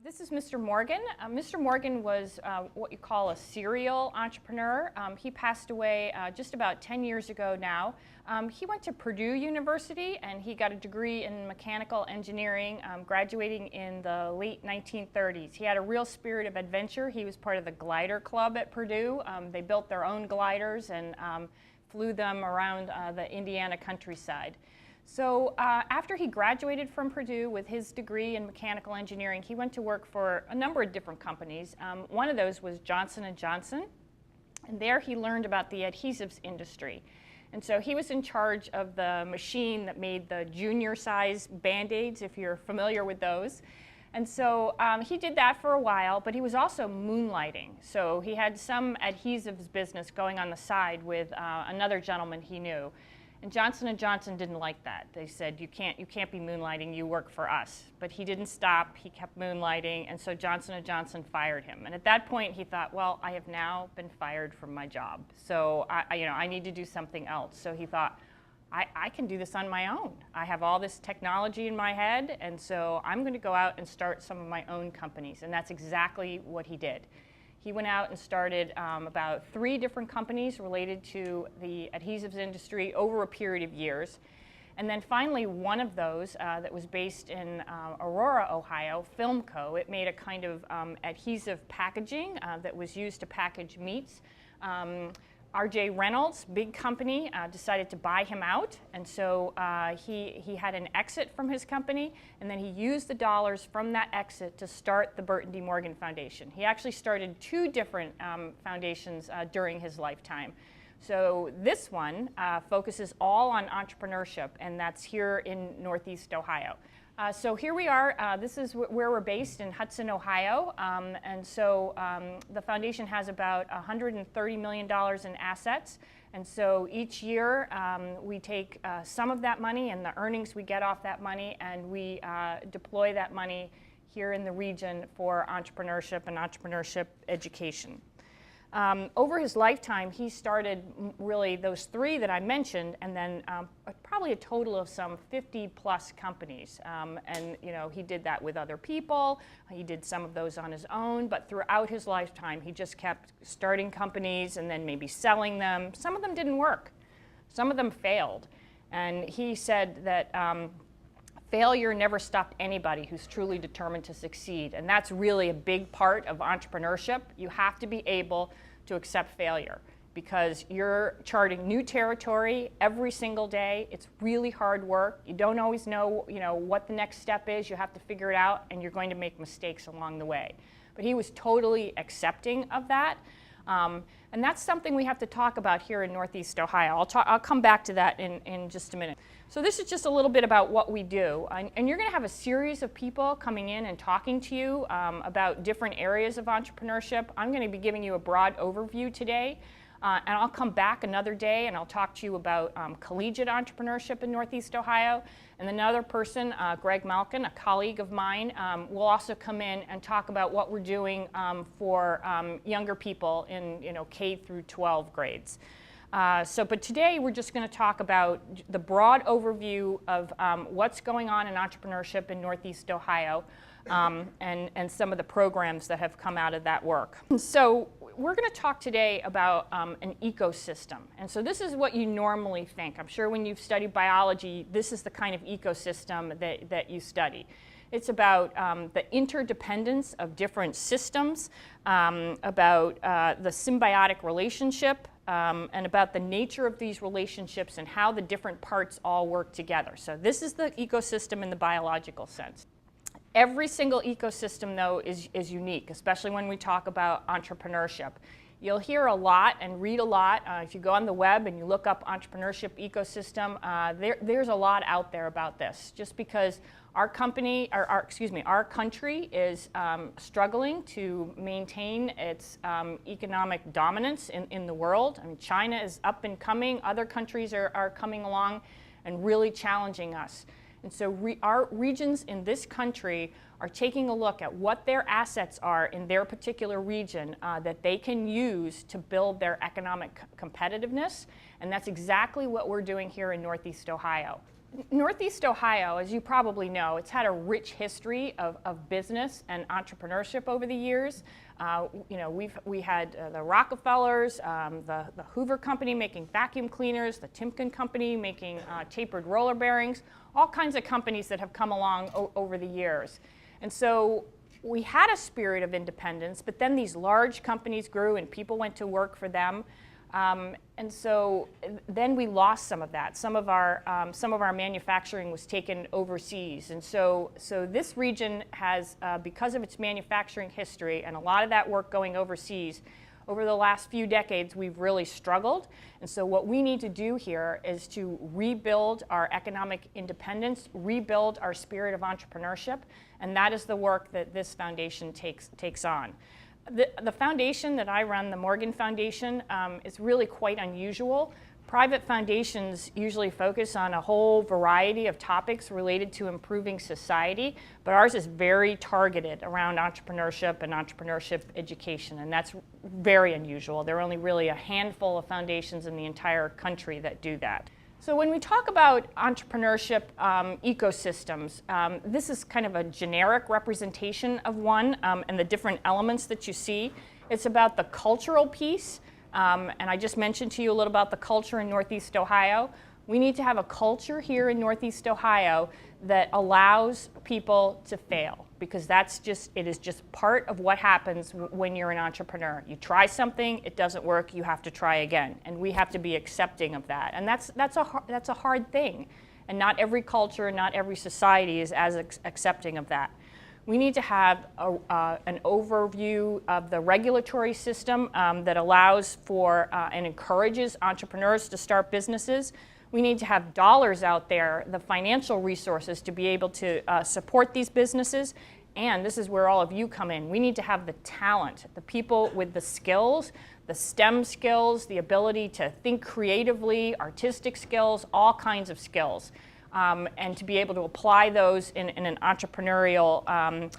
This is Mr. Morgan. Mr. Morgan was what you call a serial entrepreneur. He passed away just about 10 years ago now. He went to Purdue University and he got a degree in mechanical engineering, graduating in the late 1930s. He had a real spirit of adventure. He was part of the glider club at Purdue. They built their own gliders and flew them around the Indiana countryside. So after he graduated from Purdue with his degree in mechanical engineering, he went to work for a number of different companies. One of those was Johnson & Johnson, and there he learned about the adhesives industry. And so he was in charge of the machine that made the junior size Band-Aids, if you're familiar with those. And so he did that for a while, but he was also moonlighting. So he had some adhesives business going on the side with another gentleman he knew. And Johnson & Johnson didn't like that. They said, you can't be moonlighting, you work for us. But he didn't stop, he kept moonlighting, and so Johnson & Johnson fired him. And at that point he thought, well, I have now been fired from my job, so I need to do something else. So he thought, I can do this on my own. I have all this technology in my head, and so I'm going to go out and start some of my own companies. And that's exactly what he did. He went out and started about 3 different companies related to the adhesives industry over a period of years. And then finally, one of those that was based in Aurora, Ohio, Filmco, it made a kind of adhesive packaging that was used to package meats. R.J. Reynolds, big company, decided to buy him out, and so he had an exit from his company, and then he used the dollars from that exit to start the Burton D. Morgan Foundation. He actually started 2 different foundations during his lifetime. So this one focuses all on entrepreneurship, and that's here in Northeast Ohio. So here we are. This is where we're based in Hudson, Ohio. And so the foundation has about $130 million in assets. And so each year we take some of that money and the earnings we get off that money, and we deploy that money here in the region for entrepreneurship and entrepreneurship education. Over his lifetime, he started really those 3 that I mentioned, and then probably a total of some 50+ companies. And he did that with other people. He did some of those on his own, but throughout his lifetime, he just kept starting companies and then maybe selling them. Some of them didn't work. Some of them failed. And he said that failure never stopped anybody who's truly determined to succeed. And that's really a big part of entrepreneurship. You have to be able to accept failure because you're charting new territory every single day. It's really hard work. You don't always know, what the next step is. You have to figure it out, and you're going to make mistakes along the way. But he was totally accepting of that. And that's something we have to talk about here in Northeast Ohio. I'll come back to that in just a minute. So this is just a little bit about what we do. And you're going to have a series of people coming in and talking to you about different areas of entrepreneurship. I'm going to be giving you a broad overview today. And I'll come back another day and I'll talk to you about collegiate entrepreneurship in Northeast Ohio. And another person, Greg Malkin, a colleague of mine, will also come in and talk about what we're doing for younger people in K through 12 grades. But today we're just going to talk about the broad overview of what's going on in entrepreneurship in Northeast Ohio and some of the programs that have come out of that work. So we're going to talk today about an ecosystem. And so this is what you normally think. I'm sure when you've studied biology, this is the kind of ecosystem that you study. It's about the interdependence of different systems, about the symbiotic relationship, and about the nature of these relationships and how the different parts all work together. So this is the ecosystem in the biological sense. Every single ecosystem, though, is unique, especially when we talk about entrepreneurship. You'll hear a lot and read a lot. If you go on the web and you look up entrepreneurship ecosystem, there's a lot out there about this. Just because our country is struggling to maintain its economic dominance in the world. I mean, China is up and coming. Other countries are coming along and really challenging us. And so our regions in this country are taking a look at what their assets are in their particular region that they can use to build their economic competitiveness. And that's exactly what we're doing here in Northeast Ohio. Northeast Ohio, as you probably know, it's had a rich history of business and entrepreneurship over the years. We had the Rockefellers, the Hoover company making vacuum cleaners, the Timken company making tapered roller bearings, all kinds of companies that have come along over the years. And so we had a spirit of independence, but then these large companies grew and people went to work for them. And so then we lost some of that. Some of our manufacturing was taken overseas. And so this region has, because of its manufacturing history and a lot of that work going overseas, over the last few decades, we've really struggled. And so what we need to do here is to rebuild our economic independence, rebuild our spirit of entrepreneurship, and that is the work that this foundation takes on. The foundation that I run, the Morgan Foundation, is really quite unusual. Private foundations usually focus on a whole variety of topics related to improving society, but ours is very targeted around entrepreneurship and entrepreneurship education, and that's very unusual. There are only really a handful of foundations in the entire country that do that. So when we talk about entrepreneurship ecosystems, this is kind of a generic representation of one and the different elements that you see. It's about the cultural piece, and I just mentioned to you a little about the culture in Northeast Ohio. We need to have a culture here in Northeast Ohio that allows people to fail, because it is just part of what happens when you're an entrepreneur. You try something, it doesn't work, you have to try again, and we have to be accepting of that. And that's a hard thing, and not every culture, not every society is as accepting of that. We need to have an overview of the regulatory system that allows for and encourages entrepreneurs to start businesses. We need to have dollars out there, the financial resources to be able to support these businesses. And this is where all of you come in. We need to have the talent, the people with the skills, the STEM skills, the ability to think creatively, artistic skills, all kinds of skills. And to be able to apply those in an entrepreneurial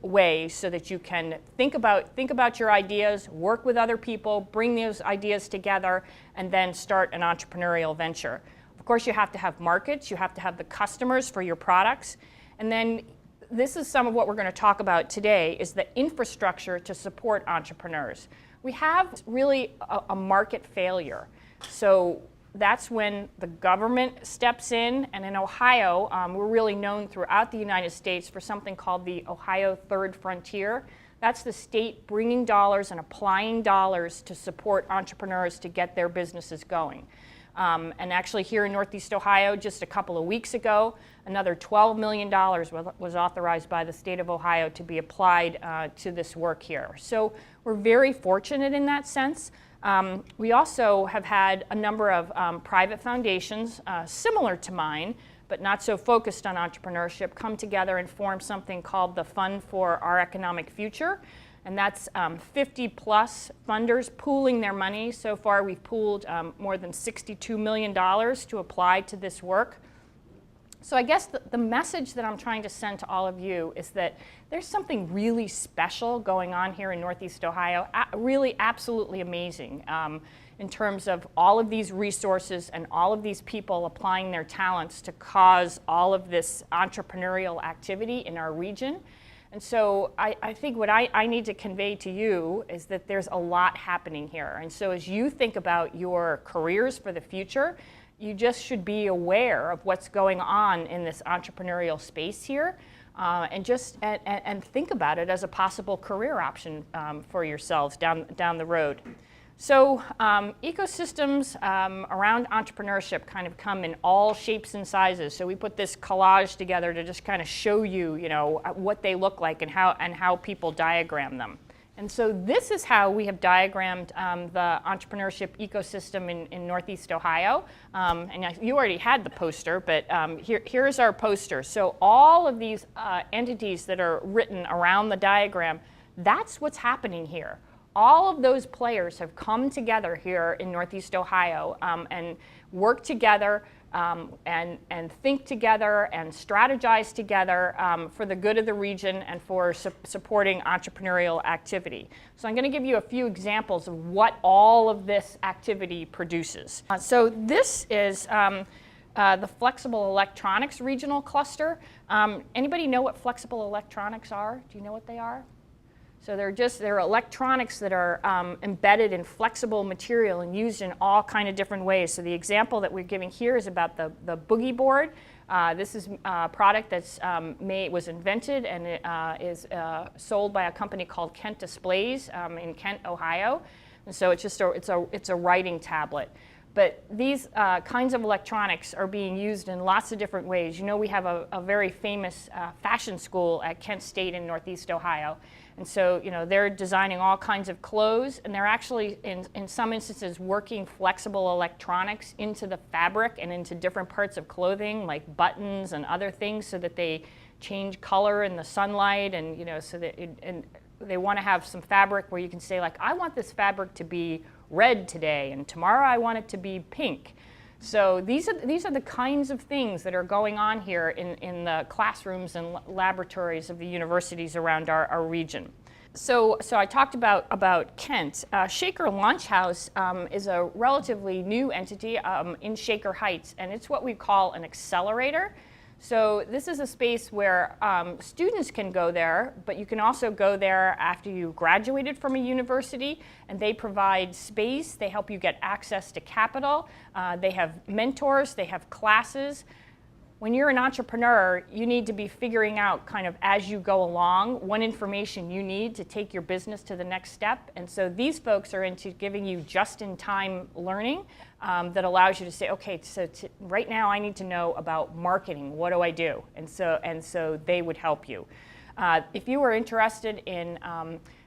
way, so that you can think about your ideas, work with other people, bring those ideas together, and then start an entrepreneurial venture. Of course, you have to have markets, you have to have the customers for your products, and then this is some of what we're going to talk about today, is the infrastructure to support entrepreneurs. We have really a market failure. So that's when the government steps in, and in Ohio, we're really known throughout the United States for something called the Ohio Third Frontier. That's the state bringing dollars and applying dollars to support entrepreneurs to get their businesses going. And actually here in Northeast Ohio, just a couple of weeks ago, another $12 million was authorized by the state of Ohio to be applied to this work here. So we're very fortunate in that sense. We also have had a number of private foundations similar to mine, but not so focused on entrepreneurship, come together and form something called the Fund for Our Economic Future. And that's 50 plus funders pooling their money. So far we've pooled more than $62 million to apply to this work. So I guess the message that I'm trying to send to all of you is that there's something really special going on here in Northeast Ohio, really absolutely amazing in terms of all of these resources and all of these people applying their talents to cause all of this entrepreneurial activity in our region. And so I think what I need to convey to you is that there's a lot happening here. And so as you think about your careers for the future, you just should be aware of what's going on in this entrepreneurial space here, and think about it as a possible career option for yourselves down the road. So ecosystems around entrepreneurship kind of come in all shapes and sizes. So we put this collage together to just kind of show you, what they look like and how people diagram them. And so this is how we have diagrammed the entrepreneurship ecosystem in Northeast Ohio. And you already had the poster, but here's our poster. So all of these entities that are written around the diagram, that's what's happening here. All of those players have come together here in Northeast Ohio and work together and think together and strategize together for the good of the region and for supporting entrepreneurial activity. So I'm going to give you a few examples of what all of this activity produces. So this is the Flexible Electronics Regional Cluster. Anybody know what flexible electronics are? Do you know what they are? So they're electronics that are embedded in flexible material and used in all kind of different ways. So the example that we're giving here is about the boogie board. This is a product that's was invented and it is sold by a company called Kent Displays in Kent, Ohio. And so it's just it's a writing tablet. But these kinds of electronics are being used in lots of different ways. You know, we have a very famous fashion school at Kent State in Northeast Ohio. And so, you know, they're designing all kinds of clothes, and they're actually, in some instances, working flexible electronics into the fabric and into different parts of clothing, like buttons and other things, so that they change color in the sunlight, and, you know, so that and they want to have some fabric where you can say, like, I want this fabric to be red today, and tomorrow I want it to be pink. So these are the kinds of things that are going on here in the classrooms and laboratories of the universities around our region. So I talked about Kent. Shaker Launch House is a relatively new entity in Shaker Heights, and it's what we call an accelerator. So this is a space where students can go there, but you can also go there after you graduated from a university, and they provide space. They help you get access to capital. They have mentors. They have classes. When you're an entrepreneur, you need to be figuring out kind of as you go along what information you need to take your business to the next step. And so these folks are into giving you just-in-time learning that allows you to say, okay, so right now I need to know about marketing. What do I do? And so they would help you. If you are interested in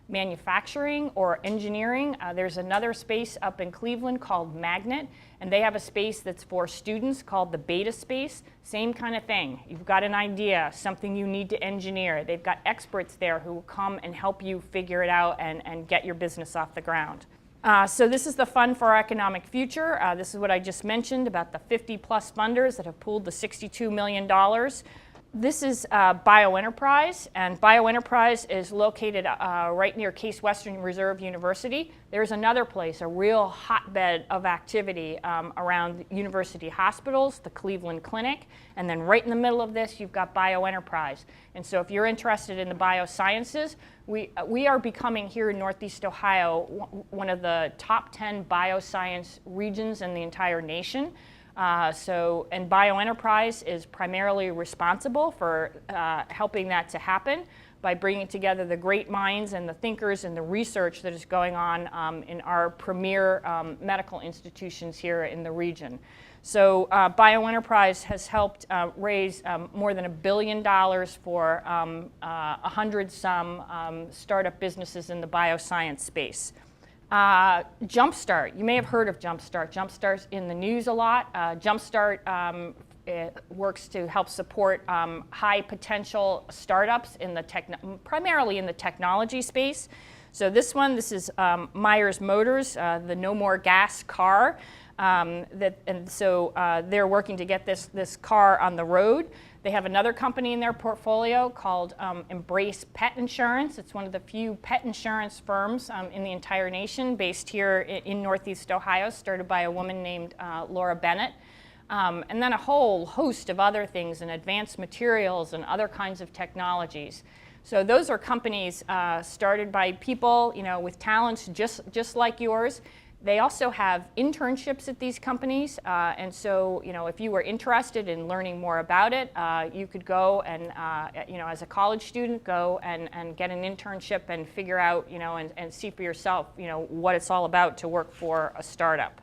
manufacturing or engineering, there's another space up in Cleveland called Magnet, and they have a space that's for students called the Beta Space. Same kind of thing. You've got an idea, something you need to engineer. They've got experts there who will come and help you figure it out and get your business off the ground. So this is the Fund for Our Economic Future. This is what I just mentioned about the 50-plus funders that have pooled the $62 million. This is BioEnterprise, and BioEnterprise is located right near Case Western Reserve University. There's another place, a real hotbed of activity around university hospitals, the Cleveland Clinic, and then right in the middle of this, you've got BioEnterprise. And so if you're interested in the biosciences, we are becoming here in Northeast Ohio one of the top 10 bioscience regions in the entire nation. And BioEnterprise is primarily responsible for helping that to happen by bringing together the great minds and the thinkers and the research that is going on in our premier medical institutions here in the region. So BioEnterprise has helped raise more than $1 billion for 100-some startup businesses in the bioscience space. Jumpstart, you may have heard of Jumpstart. Jumpstart's in the news a lot. Jumpstart it works to help support high potential startups in the primarily in the technology space. So this is Myers Motors, the no more gas car. They're working to get this car on the road. They have another company in their portfolio called Embrace Pet Insurance. It's one of the few pet insurance firms in the entire nation, based here in Northeast Ohio, started by a woman named Laura Bennett. And then a whole host of other things in advanced materials and other kinds of technologies. So those are companies started by people, you know, with talents just like yours. They also have internships at these companies, and so, you know, if you were interested in learning more about it, you could go and, you know, as a college student, go and get an internship and figure out, you know, and see for yourself, you know, what it's all about to work for a startup.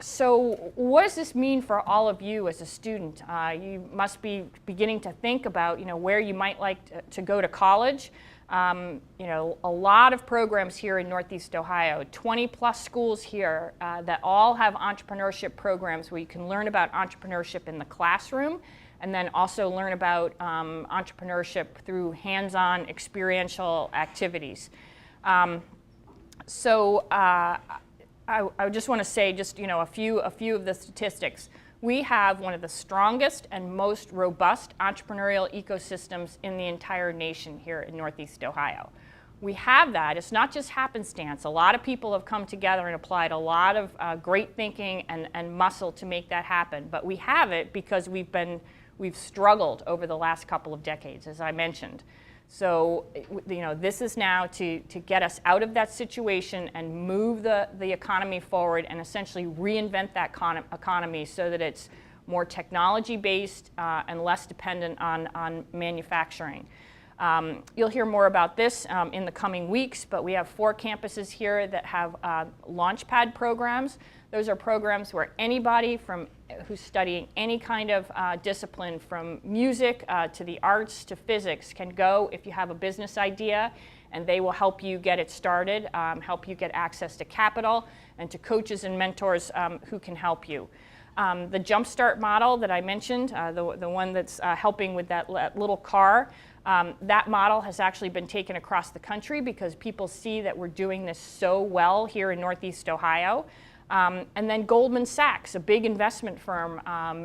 So what does this mean for all of you as a student? You must be beginning to think about, you know, where you might like to go to college. You know, a lot of programs here in Northeast Ohio, 20-plus schools here that all have entrepreneurship programs where you can learn about entrepreneurship in the classroom and then also learn about entrepreneurship through hands-on experiential activities. I just want to say just, you know, a few of the statistics. We have one of the strongest and most robust entrepreneurial ecosystems in the entire nation here in Northeast Ohio. we have that. It's not just happenstance. A lot of people have come together and applied a lot of great thinking and muscle to make that happen. But we have it because we've struggled over the last couple of decades, as I mentioned. So, this is now to get us out of that situation and move the economy forward and essentially reinvent that economy so that it's more technology-based and less dependent on manufacturing. You'll hear more about this in the coming weeks, but we have 4 campuses here that have LaunchPad programs. Those are programs where anybody who's studying any kind of discipline, from music to the arts to physics, can go if you have a business idea, and they will help you get it started, help you get access to capital, and to coaches and mentors who can help you. The Jumpstart model that I mentioned, the one that's helping with that little car, that model has actually been taken across the country because people see that we're doing this so well here in Northeast Ohio. And then Goldman Sachs, a big investment firm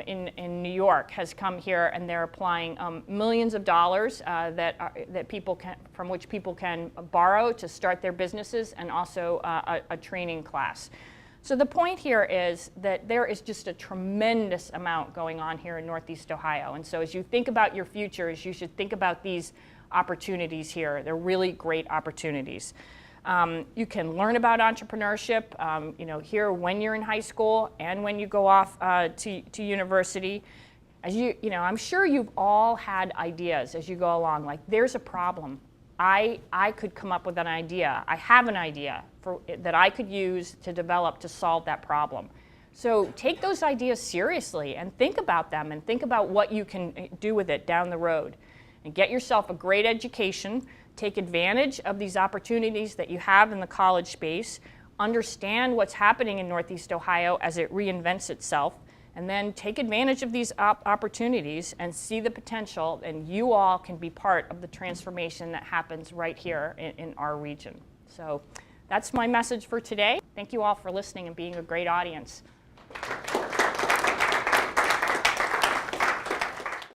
in New York, has come here, and they're applying millions of dollars from which people can borrow to start their businesses, and also a training class. So the point here is that there is just a tremendous amount going on here in Northeast Ohio. And so as you think about your futures, you should think about these opportunities here. They're really great opportunities. You can learn about entrepreneurship, here when you're in high school and when you go off to university. As I'm sure you've all had ideas as you go along. Like, there's a problem. I could come up with an idea. I have an idea that I could use to develop to solve that problem. So take those ideas seriously and think about them, and think about what you can do with it down the road. And get yourself a great education. Take advantage of these opportunities that you have in the college space. Understand what's happening in Northeast Ohio as it reinvents itself. And then take advantage of these opportunities and see the potential, and you all can be part of the transformation that happens right here in our region. So that's my message for today. Thank you all for listening and being a great audience.